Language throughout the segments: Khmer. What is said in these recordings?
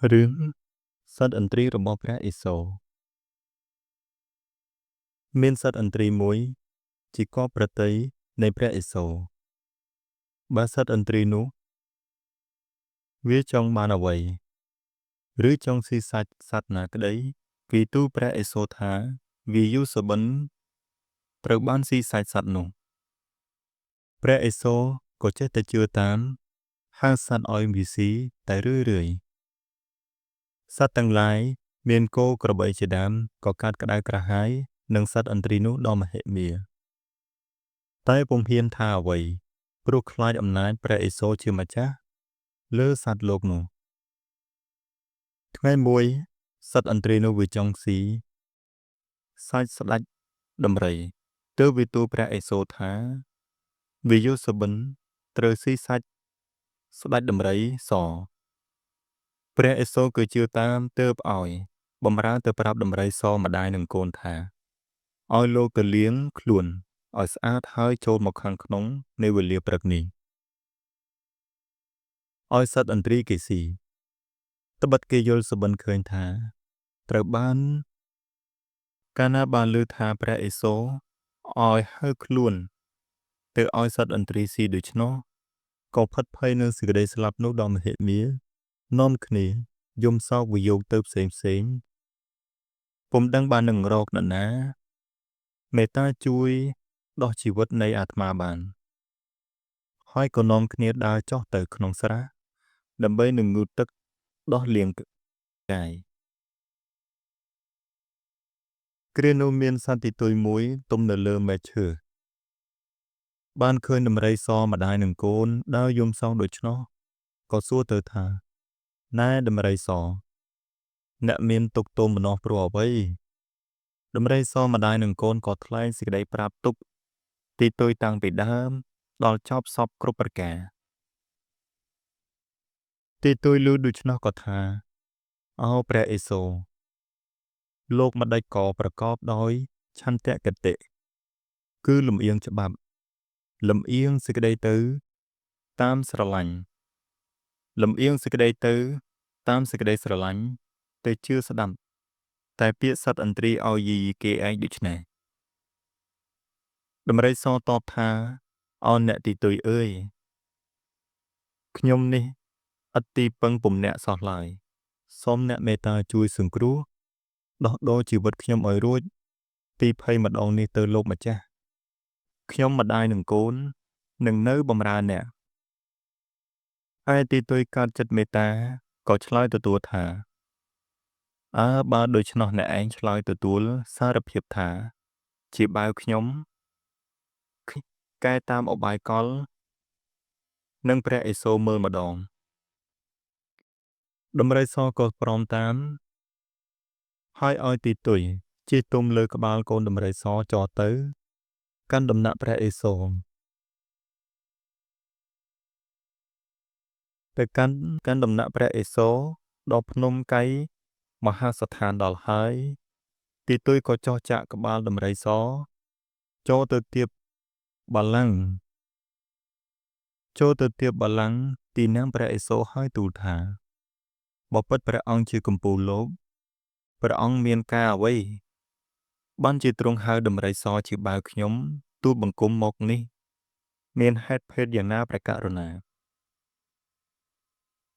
រឿងសត្វឥន្ទ្រីរបស់ព្រះឥសូរមានសត្វឥន្ទ្រីមួយជាកបប្រតិយនៃព្រះឥសូរបើសត្វឥន្ទ្រីនោះវាចង់បានអ្វីឬចង់ស៊ីសាច់សត្វណាក្តីគេទូលព្រះឥសូរថាវាយូរសុបិនត្រូវបានស៊ីសាច់សត្វនោះព្រះឥសូរក៏ចេះតែជឿតាមហៅសត្វឲ្យវាស៊ីតែរឿយៗសត្វទាំងឡាយមានគោក្របីជាដើមក៏កាត់ក្តៅក្រហាយនឹងសត្វឥន្ទ្រីនោះដ៏មហិមាតែពុំហ៊ានថាអ្វីព្រោះខ្លាចអំណាចព្រះឥសូរជាម្ចាស់លើសត្វលោកនោះថ្ងៃមួយសត្វឥន្ទ្រីនោះវាចង់ស៊ីសាច់ស្ដេចដំរីទើបវាទូលព្រះឥសូរថាវាយូរសុបិនត្រូវស៊ីសាច់ស្ដេចដំរីសព្រះឥសូរក៏ជឿតាមទើបឲ្យបម្រើទៅប្រាប់ដំរីសម្ដាយនឹងកូនថាឲ្យលោកទៅលាងខ្លួនឲ្យស្អាតហើយចូលមកខាងក្នុងនៃវេលាព្រឹកនេះឲ្យសត្វឥន្ទ្រីគេស៊ីត្បិតគេយល់សុបិនឃើញថាត្រូវបានកាលណាបានឮថាព្រះឥសូរឲ្យហៅខ្លួនទៅឲ្យសត្វឥន្ទ្រីស៊ីដូច្នោះក៏ផិតភ័យនឹងសេចក្តីស្លាប់នោះដ៏មហិមានាំគ្នាយំសោកវិយោគទៅផ្សេងពុំដឹងបាននឹងរកនរណាមេត្តាជួយដោះជីវិតនៃអាត្មាបានហើយក៏នាំគ្នាដើរចុះទៅក្នុងស្រះដើម្បីនឹងងូតទឹកដោះលាងកាយគ្រានោះមានសត្វទីទុយមួយទំនៅលើមែកឈើបានឃើញដំរីសម្ដាយនឹងកូនដើរយំសោកដូច្នោះក៏សួរទៅថាណែដំរីសអ្នកមានទុក្ខទោមនោះព្រោះអ្វីដំរីសម្ដាយនឹងកូនក៏ថ្លែងសេចក្តីប្រាប់ទុក្ខទីទុយតាំងពីដើមដល់ចប់សពគ្រប់ប្រការទីទុយឮដូច្នោះក៏ថាអោព្រះឥសូរលោកម្ដេចក៏ប្រកបដោយឆន្ទៈគតិគឺលំអៀងច្បាប់លំអៀងសេចក្តីទៅតាមស្រឡាញ់លំអៀងសេចក្តីទៅតាមសេចក្តីស្រឡាញ់ទៅជឿស្ដាប់តែពាក្យសត្វឥន្ទ្រីឲ្យយីគេឯងដូច្នេះដំរីសតបថាអោអ្នកទីទុយអើយខ្ញុំនេះឥតទីពឹងពុំអ្នកសោះឡើយសូមអ្នកមេត្តាជួយសង្គ្រោះដោះដូរជីវិតខ្ញុំឲ្យរួចពីភ័យម្ដងនេះទៅលោកម្ចាស់ខ្ញុំម្ដាយនឹងកូននឹងនៅបម្រើអ្នកឯទីទុយកើតចិត្តមេត្តាក៏ឆ្លើយទទួលថាអើបើដូច្នោះអ្នកឯងឆ្លើយទទួលសារភាពថាជាបាវខ្ញុំកែតាមអបាយកលនិងព្រះឥសូរមើលម្ដងដំរីសក៏ព្រមតាមហើយឲ្យទីទុយជិះទុំលើក្បាលកូនដំរីសចោលទៅកាន់ដំណាក់ព្រះឥសូរទៅកាន់ដំណាក់ព្រះឥសូរដល់ភ្នំកៃមហាស្ថានដល់ហើយទីទុយក៏ចោះចាក់ក្បាលដំរីសចូលទៅទៀបបល្ល័ង្កទីនាំងព្រះឥសូរហើយទូលថាបើពិតព្រះអង្គជាកំពូលលោកព្រះអង្គមានការអ្វីបានជាទ្រង់ហៅដំរីសជាបាវខ្ញុំទូលបង្គំមកនេះមានហេតុភេទយ៉ាងណាព្រះករុណា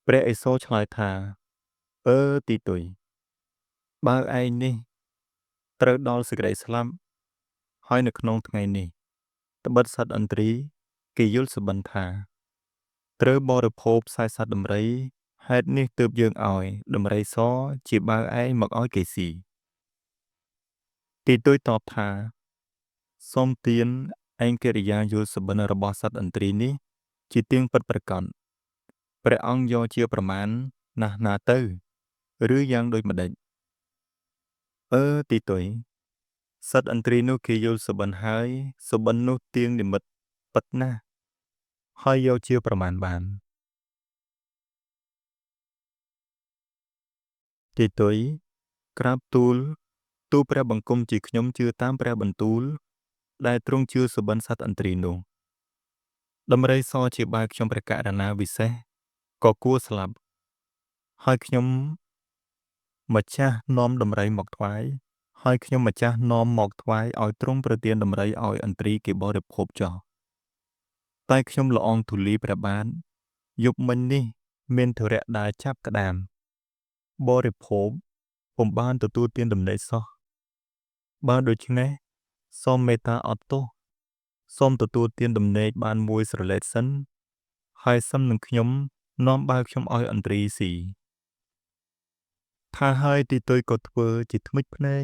ព្រះឥសូរឆ្លើយថាទីទុយបើឯងនេះត្រូវដល់សេចក្តីស្លាប់ហើយនៅក្នុងថ្ងៃនេះត្បិតសត្វឥន្ទ្រីគេយល់សុបិនថាត្រូវបរិភោគផ្សាយសត្វដំរីហេតុនេះទើបយើងឲ្យដំរីសជាបាវឯងមកឲ្យគេស៊ីទីទុយតបថាសូមទានឯងកិរិយាយល់សុបិនរបស់សត្វឥន្ទ្រីនេះជាទៀងពិតប្រាកដព្រះអង្គយកជាប្រមាណណាស់ណាទៅឬយ៉ាងដូចម្ដេចទីទុយសត្វឥន្ទ្រីនោះគេយល់សុបិនហើយសុបិននោះទៀងនិមិត្តពិតណាស់ហើយយកជាប្រមាណបានទីទុយក្រាបទូលព្រះបង្គំជាខ្ញុំជឿតាមព្រះបន្ទូលដែលទ្រង់ជឿសុបិនសត្វឥន្ទ្រីនោះដំរីសជាបាវខ្ញុំព្រះករុណាវិសេសក៏គួរស្លាប់ ហើយខ្ញុំម្ចាស់នាំដំរីមកថ្វាយហើយខ្ញុំម្ចាស់នាំមកថ្វាយឲ្យទ្រង់ប្រទានដំរីឲ្យឥន្ទ្រីគេបរិភោគចុះតែខ្ញុំលអងទូលីព្រះបាទយប់មិញនេះមានធរៈដើរចាប់ក្តាមបរិភោគពុំបានទទួលទានដំណេកសោះបើដូច្នេះសូមមេត្តាអត់ទោសសូមទទួលទានដំណេកបានមួយស្រឡេកសិនហើយសឹមនឹងខ្ញុំនាំបាវខ្ញុំឲ្យឥន្ទ្រីស៊ីថាហើយទីទុយក៏ធ្វើជាថ្មិចភ្នែក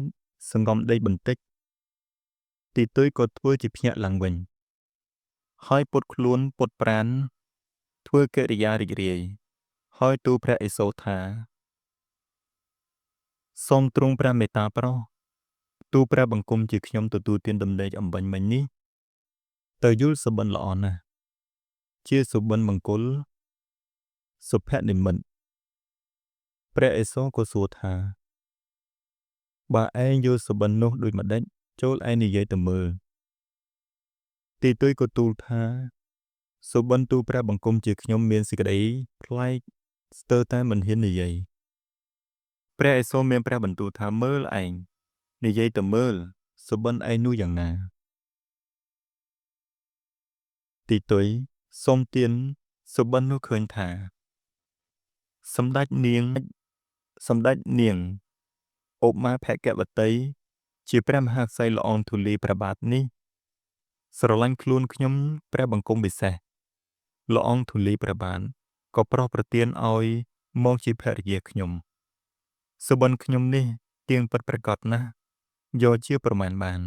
សង្ងំដេកបន្តិចទីទុយក៏ធ្វើជាភ្ញាក់ឡើងវិញហើយពុតខ្លួនពុតប្រានធ្វើកិរិយារីករាយហើយទូលព្រះឥសូរថាសូមទ្រង់ព្រះមេត្តាប្រោសទូលព្រះបង្គំជាខ្ញុំទទួលទានដំណេកអំបញ្ញមិញនេះទៅយល់សុបិនល្អណាស់ជាសុបិនមង្គលសុភនិមិត្តព្រះឥសូរក៏សួរថាបើឯងយល់សុបិននោះដូចម្ដេចចូលឯងនិយាយទៅមើលទីទុយក៏ទូលថាសុបិនទូលព្រះបង្គំជាខ្ញុំមានសេចក្តីប្លែកស្ទើរតែមិនហ៊ាននិយាយព្រះឥសូរមានព្រះបន្ទូលថាមើលឯងនិយាយទៅមើលសុបិនឯងនោះយ៉ាងណាទីទុយសូមទានសុបិននោះឃើញថាសម្ដេចនាងឧមាភគវតីជាព្រះមហាក្សត្រល្អងទូលីព្រះបាទនេះស្រឡាញ់ខ្លួនខ្ញុំព្រះបង្គំពិសេសល្អងទូលីព្រះបាទក៏ប្រោសប្រទានឲ្យមកជាភរិយាខ្ញុំសុបិនខ្ញុំនេះទៀងពិតប្រាកដណាស់យកជាប្រមាណបាន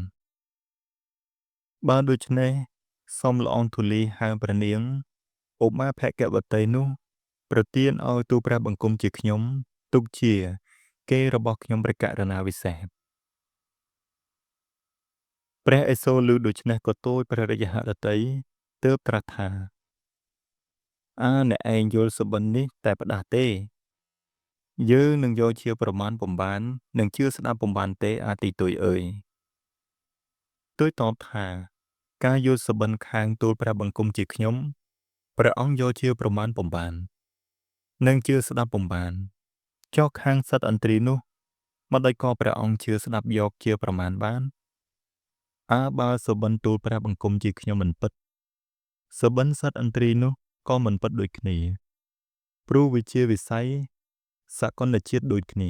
បើដូច្នេះសូមល្អងទូលីហៅព្រះនាងឧមាភគវតីនោះប្រទានឲ្យទូលព្រះបង្គំជាខ្ញុំទុកជាគេរបស់ខ្ញុំព្រះករុណាវិសេសព្រះឥសូរឮដូច្នេះក៏ទូលព្រះរាជហឫទ័យទើបត្រាស់ថាអ្នកឯងយល់សុបិននេះតែផ្ដាស់ទេយើងនឹងយកជាប្រមាណពំបាននឹងជឿស្ដាប់ពំបានទេទីទុយអើយទុយតបថាការយល់សុបិនខាងទូលព្រះបង្គំជាខ្ញុំព្រះអង្គយកជាប្រមាណពំបាននឹងជឿស្ដាប់ពំបានចុះខាងសត្វឥន្ទ្រីនោះមកដោយក៏ព្រះអង្គជឿស្ដាប់យកជាប្រមាណបានបើសុបិនទូលព្រះបង្គំជាខ្ញុំមិនពិតសុបិនសត្វឥន្ទ្រីនោះក៏មិនពិតដូចគ្នាព្រោះវាជាវិស័យសកលជាតិដូចគ្នា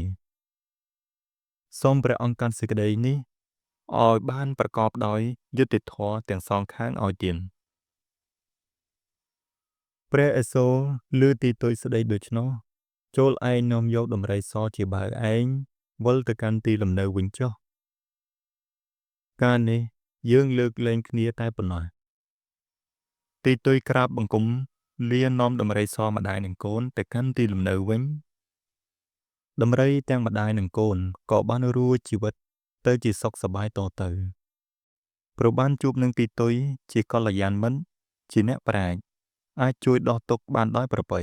សូមព្រះអង្គកាន់សេចក្តីនេះឲ្យបានប្រកបដោយយុត្តិធម៌ទាំងសងខាងឲ្យទានព្រះឥសូរឮទីទុយស្ដីដូច្នោះចូលឯងនាំយកដំរីសជាបាវឯងវិលទៅកាន់ទីលំនៅវិញចុះកាលនេះយើងលើកលែងគ្នាតែប៉ុណ្ណោះទីទុយក្រាបបង្គំលានាំដំរីសម្ដាយនឹងកូនទៅកាន់ទីលំនៅវិញដំរីទាំងម្ដាយនិងកូនក៏បានរួចជីវិតទៅជាសុខសប្បាយតទៅព្រោះបានជួបនឹងទីទុយជាកល្យានមិត្តជាអ្នកប្រាជ្ញអាចជួយដោះទុក្ខបានដោយប្រពៃ